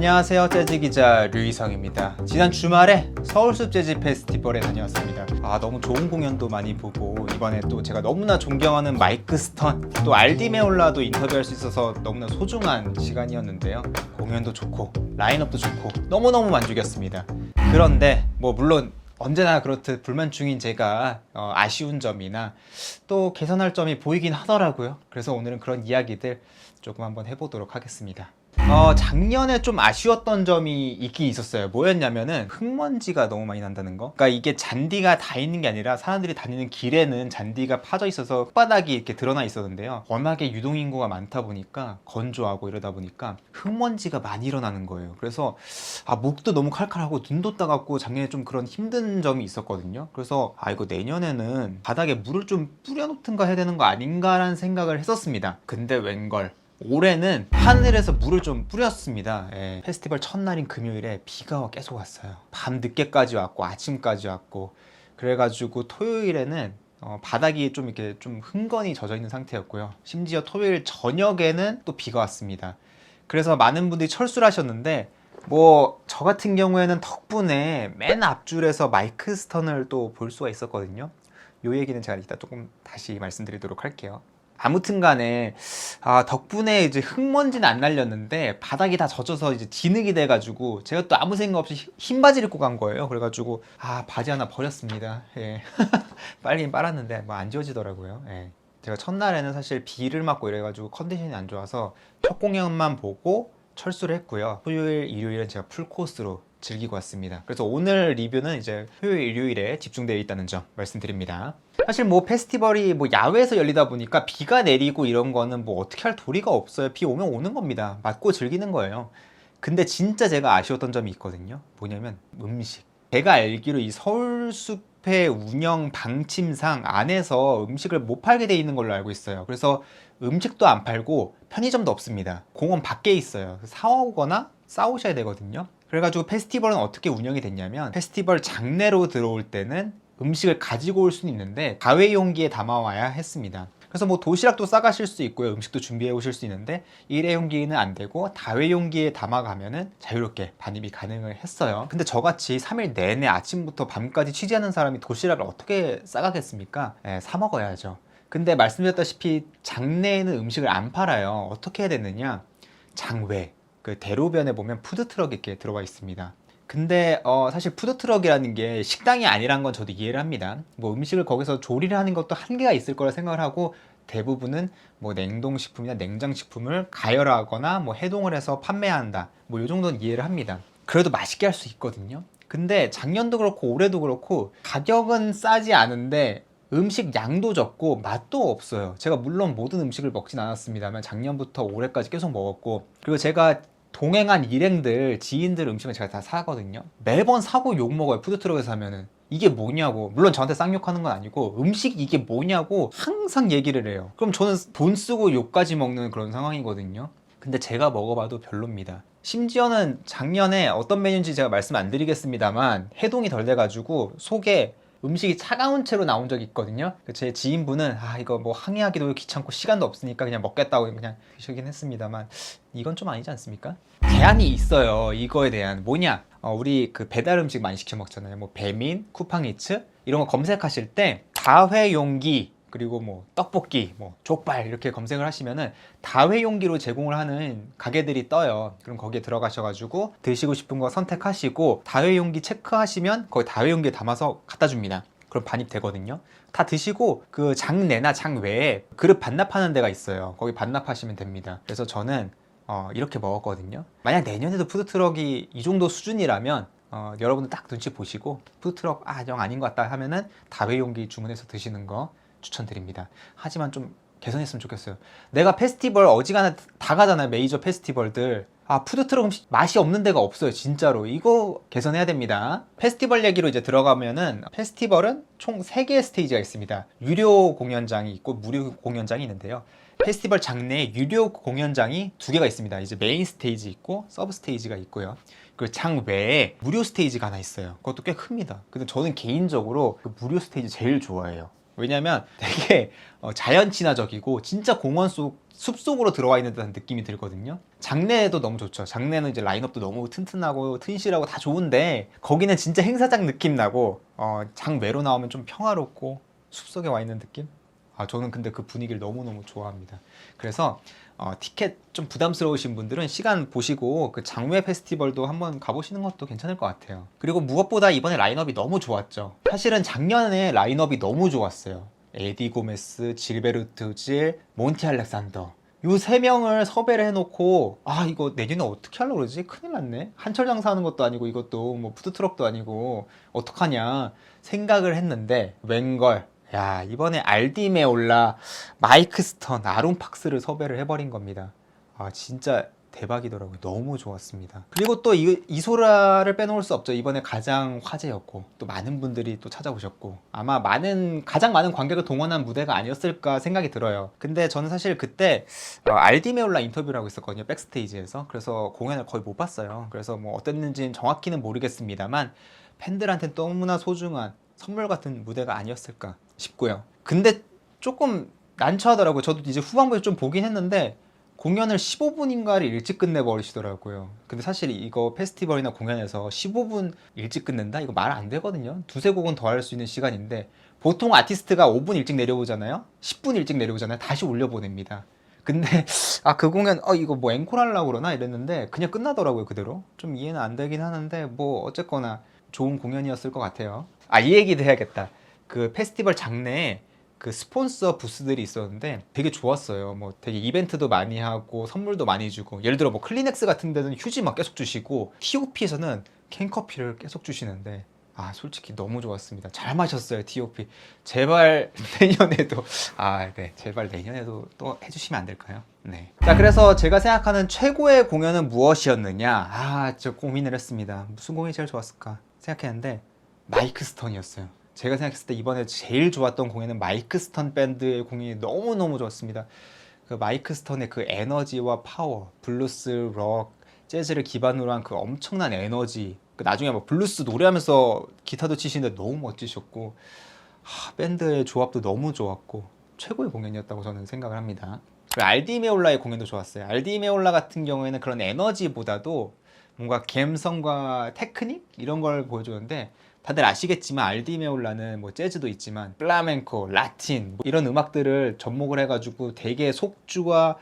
안녕하세요, 재즈 기자 류희성입니다. 지난 주말에 서울숲 재즈 페스티벌에 다녀왔습니다. 너무 좋은 공연도 많이 보고 이번에 또 제가 너무나 존경하는 마이크 스턴 또 알디 메올라도 인터뷰할 수 있어서 너무나 소중한 시간이었는데요. 공연도 좋고 라인업도 좋고 너무너무 만족이었습니다. 그런데 물론 언제나 그렇듯 불만중인 제가 아쉬운 점이나 또 개선할 점이 보이긴 하더라고요. 그래서 오늘은 그런 이야기들 조금 한번 해보도록 하겠습니다. 작년에 좀 아쉬웠던 점이 있긴 있었어요. 뭐였냐면은 흙먼지가 너무 많이 난다는 거. 그러니까 이게 잔디가 다 있는 게 아니라 사람들이 다니는 길에는 잔디가 파져 있어서 흙바닥이 이렇게 드러나 있었는데요. 워낙에 유동인구가 많다 보니까 건조하고 이러다 보니까 흙먼지가 많이 일어나는 거예요. 그래서 목도 너무 칼칼하고 눈도 따갑고 작년에 좀 그런 힘든 점이 있었거든요. 그래서 이거 내년에는 바닥에 물을 좀 뿌려놓든가 해야 되는 거 아닌가라는 생각을 했었습니다. 근데 웬걸 올해는 하늘에서 물을 좀 뿌렸습니다. 페스티벌 첫날인 금요일에 비가 계속 왔어요. 밤 늦게까지 왔고 아침까지 왔고 그래가지고 토요일에는 바닥이 좀 이렇게 좀 흥건히 젖어 있는 상태였고요. 심지어 토요일 저녁에는 또 비가 왔습니다. 그래서 많은 분들이 철수를 하셨는데 저 같은 경우에는 덕분에 맨 앞줄에서 마이크 스턴을 또 볼 수가 있었거든요. 요 얘기는 제가 이따 조금 다시 말씀드리도록 할게요. 아무튼 간에 덕분에 이제 흙먼지는 안 날렸는데 바닥이 다 젖어서 이제 진흙이 돼가지고 제가 또 아무 생각 없이 흰 바지를 입고 간 거예요. 그래가지고 바지 하나 버렸습니다. 빨긴 빨았는데 안 지워지더라고요. 제가 첫날에는 사실 비를 맞고 이래가지고 컨디션이 안 좋아서 첫 공연만 보고 철수를 했고요. 토요일, 일요일은 제가 풀코스로 즐기고 왔습니다. 그래서 오늘 리뷰는 이제 토요일, 일요일에 집중되어 있다는 점 말씀드립니다. 사실 페스티벌이 야외에서 열리다 보니까 비가 내리고 이런 거는 어떻게 할 도리가 없어요. 비 오면 오는 겁니다. 맞고 즐기는 거예요. 근데 진짜 제가 아쉬웠던 점이 있거든요. 뭐냐면 음식. 제가 알기로 이 서울숲의 운영 방침상 안에서 음식을 못 팔게 돼 있는 걸로 알고 있어요. 그래서 음식도 안 팔고 편의점도 없습니다. 공원 밖에 있어요. 사오거나 싸우셔야 되거든요. 그래가지고 페스티벌은 어떻게 운영이 됐냐면 페스티벌 장내로 들어올 때는 음식을 가지고 올 수는 있는데 다회용기에 담아와야 했습니다. 그래서 도시락도 싸가실 수 있고요. 음식도 준비해 오실 수 있는데 일회용기는 안 되고 다회용기에 담아가면은 자유롭게 반입이 가능을 했어요. 근데 저같이 3일 내내 아침부터 밤까지 취재하는 사람이 도시락을 어떻게 싸가겠습니까? 사 먹어야죠. 근데 말씀드렸다시피 장내에는 음식을 안 팔아요. 어떻게 해야 되느냐? 장외 그 대로변에 보면 푸드트럭이 이렇게 들어와 있습니다. 근데 사실 푸드트럭이라는 게 식당이 아니란 건 저도 이해를 합니다. 음식을 거기서 조리를 하는 것도 한계가 있을 거라 생각을 하고 대부분은 냉동식품이나 냉장식품을 가열하거나 해동을 해서 판매한다. 요 정도는 이해를 합니다. 그래도 맛있게 할 수 있거든요. 근데 작년도 그렇고 올해도 그렇고 가격은 싸지 않은데 음식 양도 적고 맛도 없어요. 제가 물론 모든 음식을 먹진 않았습니다만 작년부터 올해까지 계속 먹었고 그리고 제가 동행한 일행들, 지인들 음식을 제가 다 사거든요. 매번 사고 욕먹어요. 푸드트럭에서 사면은. 이게 뭐냐고. 물론 저한테 쌍욕하는 건 아니고 음식 이게 뭐냐고 항상 얘기를 해요. 그럼 저는 돈 쓰고 욕까지 먹는 그런 상황이거든요. 근데 제가 먹어봐도 별로입니다. 심지어는 작년에 어떤 메뉴인지 제가 말씀 안 드리겠습니다만 해동이 덜 돼가지고 속에 음식이 차가운 채로 나온 적이 있거든요. 제 지인분은 이거 항의하기도 귀찮고 시간도 없으니까 그냥 먹겠다고 그냥 드시긴 했습니다만 이건 좀 아니지 않습니까? 대안이 있어요. 이거에 대한 뭐냐? 우리 그 배달 음식 많이 시켜 먹잖아요. 배민, 쿠팡이츠 이런 거 검색하실 때 다회용기 그리고 떡볶이, 족발 이렇게 검색을 하시면은 다회용기로 제공을 하는 가게들이 떠요. 그럼 거기에 들어가셔가지고 드시고 싶은 거 선택하시고 다회용기 체크하시면 거기 다회용기에 담아서 갖다 줍니다. 그럼 반입되거든요. 다 드시고 그 장내나 장외에 그릇 반납하는 데가 있어요. 거기 반납하시면 됩니다. 그래서 저는 이렇게 먹었거든요. 만약 내년에도 푸드트럭이 이 정도 수준이라면 여러분들 딱 눈치 보시고 푸드트럭 영 아닌 것 같다 하면은 다회용기 주문해서 드시는 거 추천드립니다. 하지만 좀 개선했으면 좋겠어요. 내가 페스티벌 어지간한 다 가잖아요. 메이저 페스티벌들. 푸드트럭 음식 맛이 없는 데가 없어요. 진짜로. 이거 개선해야 됩니다. 페스티벌 얘기로 이제 들어가면은 페스티벌은 총 3개의 스테이지가 있습니다. 유료 공연장이 있고 무료 공연장이 있는데요. 페스티벌 장내에 유료 공연장이 2개가 있습니다. 이제 메인 스테이지 있고 서브 스테이지가 있고요. 그 장외에 무료 스테이지가 하나 있어요. 그것도 꽤 큽니다. 근데 저는 개인적으로 그 무료 스테이지 제일 좋아해요. 왜냐면 되게 자연 친화적이고 진짜 공원 속 숲속으로 들어와 있는 듯한 느낌이 들거든요. 장내도 너무 좋죠. 장내는 이제 라인업도 너무 튼튼하고 튼실하고 다 좋은데 거기는 진짜 행사장 느낌 나고 장외로 나오면 좀 평화롭고 숲속에 와 있는 느낌? 저는 근데 그 분위기를 너무너무 좋아합니다. 그래서 티켓 좀 부담스러우신 분들은 시간 보시고 그 장외 페스티벌도 한번 가보시는 것도 괜찮을 것 같아요. 그리고 무엇보다 이번에 라인업이 너무 좋았죠. 사실은 작년에 라인업이 너무 좋았어요. 에디 고메스, 질베르트 질, 몬티 알렉산더 요 세 명을 섭외를 해놓고 이거 내년에 어떻게 하려고 그러지? 큰일 났네. 한철 장사하는 것도 아니고 이것도 뭐 푸드트럭도 아니고 어떡하냐 생각을 했는데 웬걸 이번에 알디메올라, 마이크 스턴, 아론 팍스를 섭외를 해버린 겁니다. 진짜 대박이더라고요. 너무 좋았습니다. 그리고 또 이소라를 빼놓을 수 없죠. 이번에 가장 화제였고 또 많은 분들이 또 찾아오셨고 아마 가장 많은 관객을 동원한 무대가 아니었을까 생각이 들어요. 근데 저는 사실 그때 알디메올라 인터뷰를 하고 있었거든요. 백스테이지에서. 그래서 공연을 거의 못 봤어요. 그래서 뭐 어땠는지는 정확히는 모르겠습니다만 팬들한테는 너무나 소중한 선물 같은 무대가 아니었을까 싶고요. 근데 조금 난처하더라고요. 저도 이제 후반부에 좀 보긴 했는데 공연을 15분인가를 일찍 끝내버리시더라고요. 근데 사실 이거 페스티벌이나 공연에서 15분 일찍 끝낸다? 이거 말 안 되거든요. 두세 곡은 더 할 수 있는 시간인데 보통 아티스트가 5분 일찍 내려오잖아요. 10분 일찍 내려오잖아요. 다시 올려보냅니다. 근데 그 공연 이거 뭐 앵콜 하려고 그러나 이랬는데 그냥 끝나더라고요. 그대로. 좀 이해는 안 되긴 하는데 뭐 어쨌거나 좋은 공연이었을 것 같아요. 이 얘기도 해야겠다. 그 페스티벌 장내에 그 스폰서 부스들이 있었는데 되게 좋았어요. 뭐 되게 이벤트도 많이 하고 선물도 많이 주고 예를 들어 뭐 클리넥스 같은 데는 휴지 막 계속 주시고 TOP에서는 캔커피를 계속 주시는데 솔직히 너무 좋았습니다. 잘 마셨어요. TOP 제발 내년에도 네 제발 내년에도 또 해주시면 안 될까요? 네. 자, 그래서 제가 생각하는 최고의 공연은 무엇이었느냐? 저 고민을 했습니다. 무슨 공연이 제일 좋았을까 생각했는데 마이크 스턴이었어요. 제가 생각했을 때 이번에 제일 좋았던 공연은 마이크 스턴 밴드의 공연이 너무너무 좋았습니다. 그 마이크 스턴의 그 에너지와 파워, 블루스, 록, 재즈를 기반으로 한 그 엄청난 에너지, 나중에 뭐 블루스 노래하면서 기타도 치시는데 너무 멋지셨고 밴드의 조합도 너무 좋았고 최고의 공연이었다고 저는 생각을 합니다. 그리고 알디메올라의 공연도 좋았어요. 알디메올라 같은 경우에는 그런 에너지보다도 뭔가 감성과 테크닉 이런 걸 보여주는데 다들 아시겠지만 알디메올라는 뭐 재즈도 있지만 플라멩코, 라틴 뭐 이런 음악들을 접목을 해가지고 되게 속주와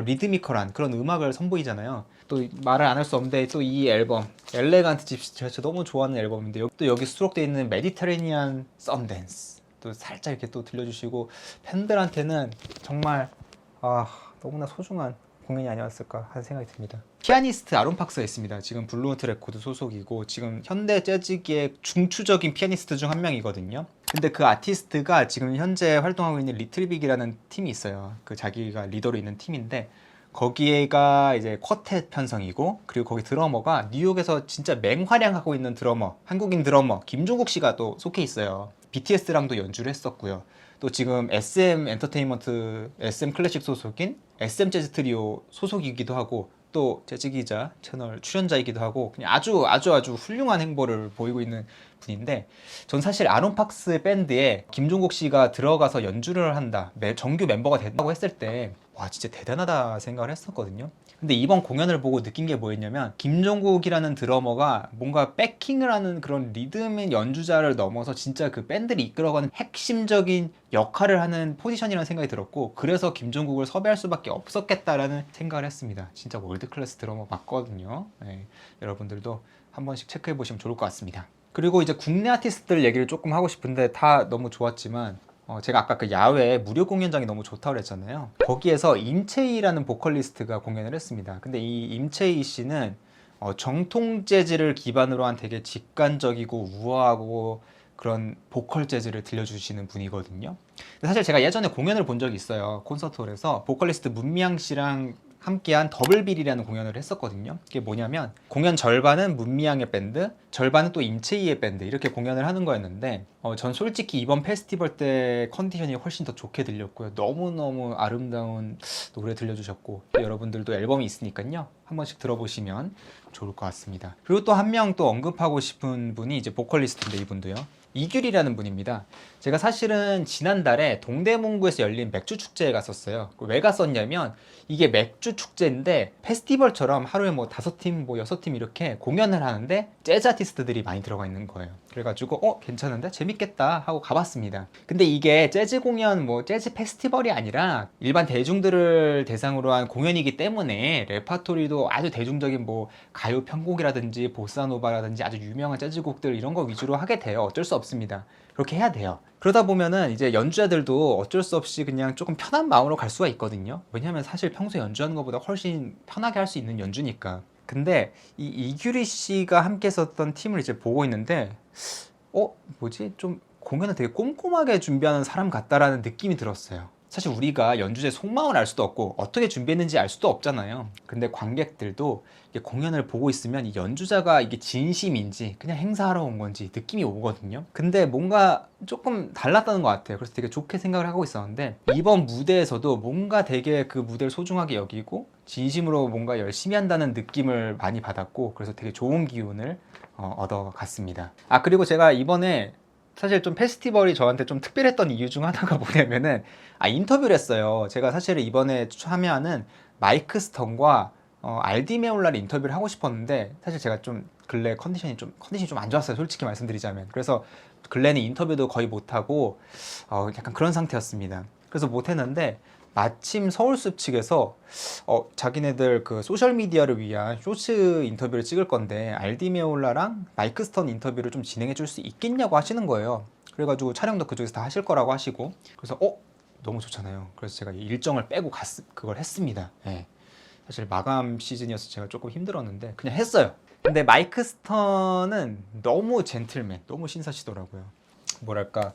리드미컬한 그런 음악을 선보이잖아요. 또 말을 안 할 수 없는데 또 이 앨범 엘레간트 집시 제가 너무 좋아하는 앨범인데 또 여기 수록되어 있는 메디터레니안 썬댄스 또 살짝 이렇게 또 들려주시고 팬들한테는 정말 너무나 소중한 공연이 아니었을까 하는 생각이 듭니다. 피아니스트 아론 팍스가 있습니다. 지금 블루노트 레코드 소속이고 지금 현대 재즈계의 중추적인 피아니스트 중 한 명이거든요. 근데 그 아티스트가 지금 현재 활동하고 있는 리틀빅이라는 팀이 있어요. 그 자기가 리더로 있는 팀인데 거기가 이제 쿼텟 편성이고 그리고 거기 드러머가 뉴욕에서 진짜 맹활약하고 있는 드러머, 한국인 드러머 김종국 씨가 또 속해 있어요. BTS랑도 연주를 했었고요. 또 지금 SM 엔터테인먼트, SM 클래식 소속인 SM 재즈 트리오 소속이기도 하고 또 재즈 기자 채널 출연자이기도 하고 그냥 아주 훌륭한 행보를 보이고 있는 분인데 전 사실 아론 팍스 밴드에 김종국 씨가 들어가서 연주를 한다, 정규 멤버가 된다고 했을 때 와 진짜 대단하다 생각을 했었거든요. 근데 이번 공연을 보고 느낀 게 뭐였냐면 김종국이라는 드러머가 뭔가 백킹을 하는 그런 리듬의 연주자를 넘어서 진짜 그 밴드를 이끌어가는 핵심적인 역할을 하는 포지션이라는 생각이 들었고 그래서 김종국을 섭외할 수밖에 없었겠다라는 생각을 했습니다. 진짜 월드클래스 드러머 맞거든요. 네, 여러분들도 한 번씩 체크해 보시면 좋을 것 같습니다. 그리고 이제 국내 아티스트들 얘기를 조금 하고 싶은데 다 너무 좋았지만 제가 아까 그 야외 무료 공연장이 너무 좋다고 그랬잖아요. 거기에서 임채희라는 보컬리스트가 공연을 했습니다. 근데 이 임채희 씨는 정통 재즈를 기반으로 한 되게 직관적이고 우아하고 그런 보컬 재즈를 들려주시는 분이거든요. 사실 제가 예전에 공연을 본 적이 있어요. 콘서트홀에서 보컬리스트 문미양 씨랑 함께한 더블빌이라는 공연을 했었거든요. 그게 뭐냐면 공연 절반은 문미양의 밴드, 절반은 또 임채희의 밴드 이렇게 공연을 하는 거였는데 전 솔직히 이번 페스티벌 때 컨디션이 훨씬 더 좋게 들렸고요. 너무너무 아름다운 노래 들려주셨고 여러분들도 앨범이 있으니까요. 한 번씩 들어보시면 좋을 것 같습니다. 그리고 또 한 명 또 언급하고 싶은 분이 이제 보컬리스트인데 이분도요. 이규리라는 분입니다. 제가 사실은 지난달에 동대문구에서 열린 맥주 축제에 갔었어요. 왜 갔었냐면 이게 맥주 축제인데 페스티벌처럼 하루에 뭐 5팀, 뭐 6팀 이렇게 공연을 하는데 재즈 아티스트들이 많이 들어가 있는 거예요. 그래가지고 괜찮은데? 재밌겠다 하고 가봤습니다. 근데 이게 재즈 공연, 뭐 재즈 페스티벌이 아니라 일반 대중들을 대상으로 한 공연이기 때문에 레파토리도 아주 대중적인 뭐 가요 편곡이라든지 보사노바라든지 아주 유명한 재즈곡들 이런 거 위주로 하게 돼요. 어쩔 수 없습니다. 그렇게 해야 돼요. 그러다 보면은 이제 연주자들도 어쩔 수 없이 그냥 조금 편한 마음으로 갈 수가 있거든요. 왜냐면 사실 평소에 연주하는 것보다 훨씬 편하게 할 수 있는 연주니까. 근데 이 이규리 씨가 함께 썼던 팀을 이제 보고 있는데 뭐지? 좀 공연을 되게 꼼꼼하게 준비하는 사람 같다라는 느낌이 들었어요. 사실 우리가 연주자의 속마음을 알 수도 없고 어떻게 준비했는지 알 수도 없잖아요. 근데 관객들도 공연을 보고 있으면 이 연주자가 이게 진심인지 그냥 행사하러 온 건지 느낌이 오거든요. 근데 뭔가 조금 달랐다는 것 같아요. 그래서 되게 좋게 생각을 하고 있었는데 이번 무대에서도 뭔가 되게 그 무대를 소중하게 여기고 진심으로 뭔가 열심히 한다는 느낌을 많이 받았고 그래서 되게 좋은 기운을 얻어갔습니다. 그리고 제가 이번에 사실 좀 페스티벌이 저한테 좀 특별했던 이유 중 하나가 뭐냐면은 인터뷰를 했어요. 제가 사실 이번에 참여하는 마이크 스턴과 알디메올라를 인터뷰를 하고 싶었는데 사실 제가 좀 근래 컨디션이 좀 안 좋았어요. 솔직히 말씀드리자면. 그래서 근래는 인터뷰도 거의 못하고 약간 그런 상태였습니다. 그래서 못했는데 마침 서울숲 측에서 자기네들 그 소셜미디어를 위한 쇼츠 인터뷰를 찍을 건데 알디메올라랑 마이크 스턴 인터뷰를 좀 진행해 줄 수 있겠냐고 하시는 거예요. 그래가지고 촬영도 그쪽에서 다 하실 거라고 하시고 그래서 너무 좋잖아요. 그래서 제가 일정을 빼고 그걸 했습니다. 네. 사실 마감 시즌이어서 제가 조금 힘들었는데 그냥 했어요. 근데 마이크 스턴은 너무 젠틀맨, 너무 신사시더라고요. 뭐랄까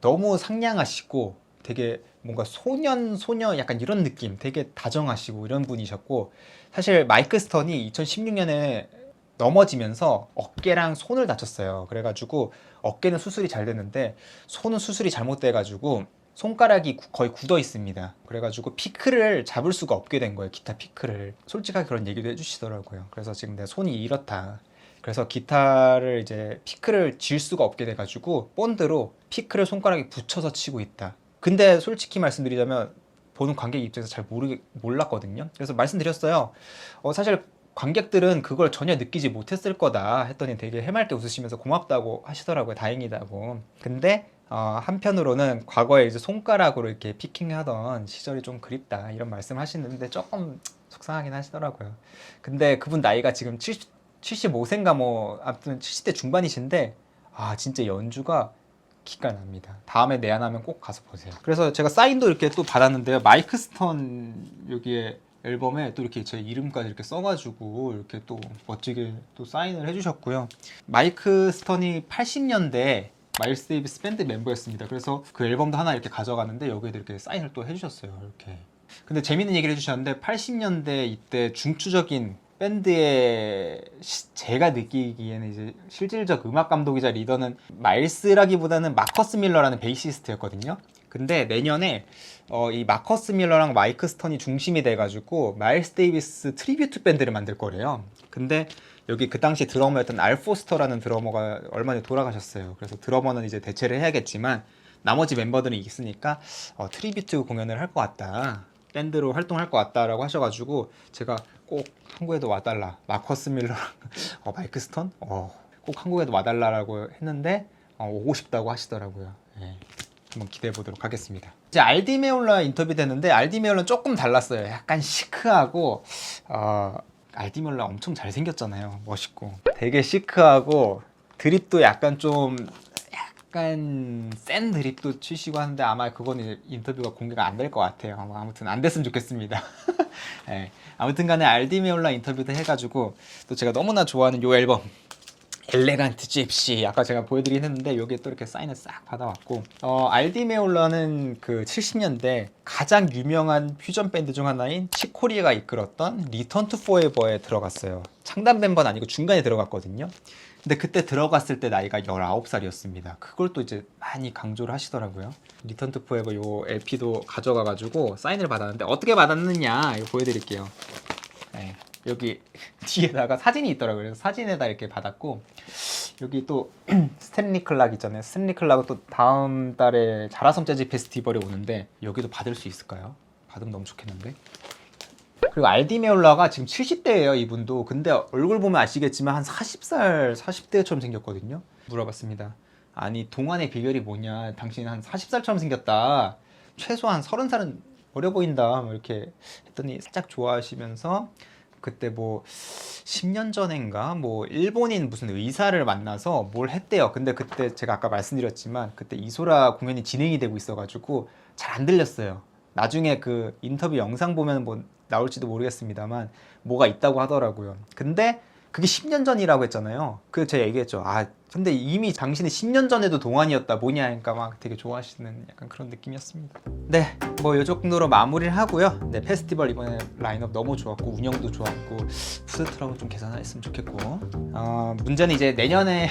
너무 상냥하시고 되게 뭔가 소녀 약간 이런 느낌, 되게 다정하시고 이런 분이셨고 사실 마이크 스턴이 2016년에 넘어지면서 어깨랑 손을 다쳤어요. 그래가지고 어깨는 수술이 잘 됐는데 손은 수술이 잘못돼가지고 손가락이 거의 굳어 있습니다. 그래가지고 피크를 잡을 수가 없게 된 거예요. 기타 피크를. 솔직하게 그런 얘기도 해주시더라고요. 그래서 지금 내 손이 이렇다. 그래서 기타를 이제 피크를 쥘 수가 없게 돼가지고 본드로 피크를 손가락에 붙여서 치고 있다. 근데 솔직히 말씀드리자면 보는 관객 입장에서 잘 몰랐거든요. 그래서 말씀드렸어요. 사실 관객들은 그걸 전혀 느끼지 못했을 거다 했더니 되게 해맑게 웃으시면서 고맙다고 하시더라고요. 다행이다고. 근데 한편으로는 과거에 이제 손가락으로 이렇게 피킹하던 시절이 좀 그립다 이런 말씀 하시는데 조금 속상하긴 하시더라고요. 근데 그분 나이가 지금 75세인가 뭐 아무튼 70대 중반이신데 진짜 연주가 기가 납니다. 다음에 내한하면 꼭 가서 보세요. 그래서 제가 사인도 이렇게 또 받았는데요. 마이크 스턴 여기에 앨범에 또 이렇게 제 이름까지 이렇게 써가지고 이렇게 또 멋지게 또 사인을 해주셨고요. 마이크 스턴이 80년대 마일스 데이비스 밴드 멤버였습니다. 그래서 그 앨범도 하나 이렇게 가져가는데 여기에도 이렇게 사인을 또 해주셨어요. 이렇게. 근데 재밌는 얘기를 해주셨는데 80년대 이때 중추적인 밴드의 제가 느끼기에는 이제 실질적 음악 감독이자 리더는 마일스라기보다는 마커스 밀러라는 베이시스트였거든요. 근데 내년에 이 마커스 밀러랑 마이크 스턴이 중심이 돼가지고 마일스 데이비스 트리뷰트 밴드를 만들 거래요. 근데 여기 그 당시 드러머였던 알 포스터라는 드러머가 얼마 전에 돌아가셨어요. 그래서 드러머는 이제 대체를 해야겠지만 나머지 멤버들은 있으니까 트리뷰트 공연을 할 것 같다. 밴드로 활동할 것 같다라고 하셔가지고 제가 꼭 한국에도 와달라. 마커스 밀러랑 마이크 스턴? 꼭 한국에도 와달라라고 했는데 오고 싶다고 하시더라고요. 네. 한번 기대해 보도록 하겠습니다. 이제 알디메올라 인터뷰 됐는데 알디메올라는 조금 달랐어요. 약간 시크하고 알디메올라 엄청 잘생겼잖아요. 멋있고 되게 시크하고 드립도 약간 센 드립도 치시고 하는데 아마 그거는 인터뷰가 공개가 안 될 것 같아요. 아무튼 안 됐으면 좋겠습니다. 네. 아무튼 간에 알디메올라 인터뷰도 해가지고 또 제가 너무나 좋아하는 요 앨범 엘레간트 집시 아까 제가 보여드리긴 했는데 여기에 또 이렇게 사인을 싹 받아왔고 알디메올라는 그 70년대 가장 유명한 퓨전 밴드 중 하나인 치코리가 이끌었던 리턴 투 포에버에 들어갔어요. 창단 멤버는 아니고 중간에 들어갔거든요. 근데 그때 들어갔을 때 나이가 19살이었습니다. 그걸 또 이제 많이 강조를 하시더라고요. 리턴 투 포에버 요 LP도 가져가가지고 사인을 받았는데 어떻게 받았느냐 이거 보여드릴게요. 네. 여기 뒤에다가 사진이 있더라고요. 그래서 사진에다 이렇게 받았고 여기 또 스탠리 클락 있잖아요. 스탠리 클락은 또 다음 달에 자라섬 재즈 페스티벌에 오는데 여기도 받을 수 있을까요? 받으면 너무 좋겠는데. 그리고 알디 메올라가 지금 70대예요 이분도. 근데 얼굴 보면 아시겠지만 한 40살 40대처럼 생겼거든요. 물어봤습니다. 아니 동안의 비결이 뭐냐, 당신 한 40살처럼 생겼다, 최소한 30살은 어려 보인다 뭐 이렇게 했더니 살짝 좋아하시면서 그때 뭐 10년 전인가 뭐 일본인 무슨 의사를 만나서 뭘 했대요. 근데 그때 제가 아까 말씀드렸지만 그때 이소라 공연이 진행이 되고 있어가지고 잘 안 들렸어요. 나중에 그 인터뷰 영상 보면 뭐 나올지도 모르겠습니다만 뭐가 있다고 하더라고요. 근데 그게 10년 전이라고 했잖아요. 그 제가 얘기했죠. 아 근데 이미 당신이 10년 전에도 동안이었다 뭐냐 하니까 막 되게 좋아하시는 약간 그런 느낌이었습니다. 네, 뭐 이 정도로 마무리를 하고요. 네, 페스티벌 이번에 라인업 너무 좋았고 운영도 좋았고 푸드트럭은 좀 개선했으면 좋겠고 문제는 이제 내년에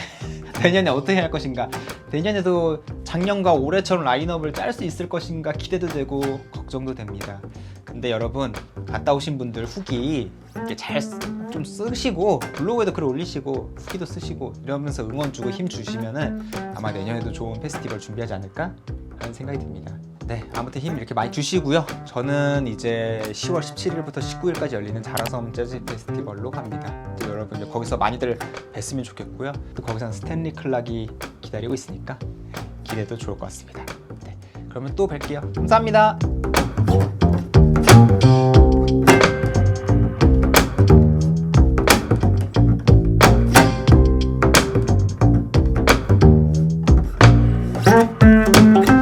내년에 어떻게 할 것인가. 내년에도 작년과 올해처럼 라인업을 짤 수 있을 것인가 기대도 되고 걱정도 됩니다. 근데 여러분 갔다 오신 분들 후기 이렇게 잘 좀 쓰시고 블로그에도 글 올리시고 후기도 쓰시고 이러면서 응원 주고 힘 주시면은 아마 내년에도 좋은 페스티벌 준비하지 않을까 하는 생각이 듭니다. 네, 아무튼 힘 이렇게 많이 주시고요. 저는 이제 10월 17일부터 19일까지 열리는 자라섬 재즈 페스티벌로 갑니다. 여러분 이제 거기서 많이들 뵀으면 좋겠고요. 또 거기서는 스탠리 클락이 기다리고 있으니까 기대도 좋을 것 같습니다. 네, 그러면 또 뵐게요. 감사합니다.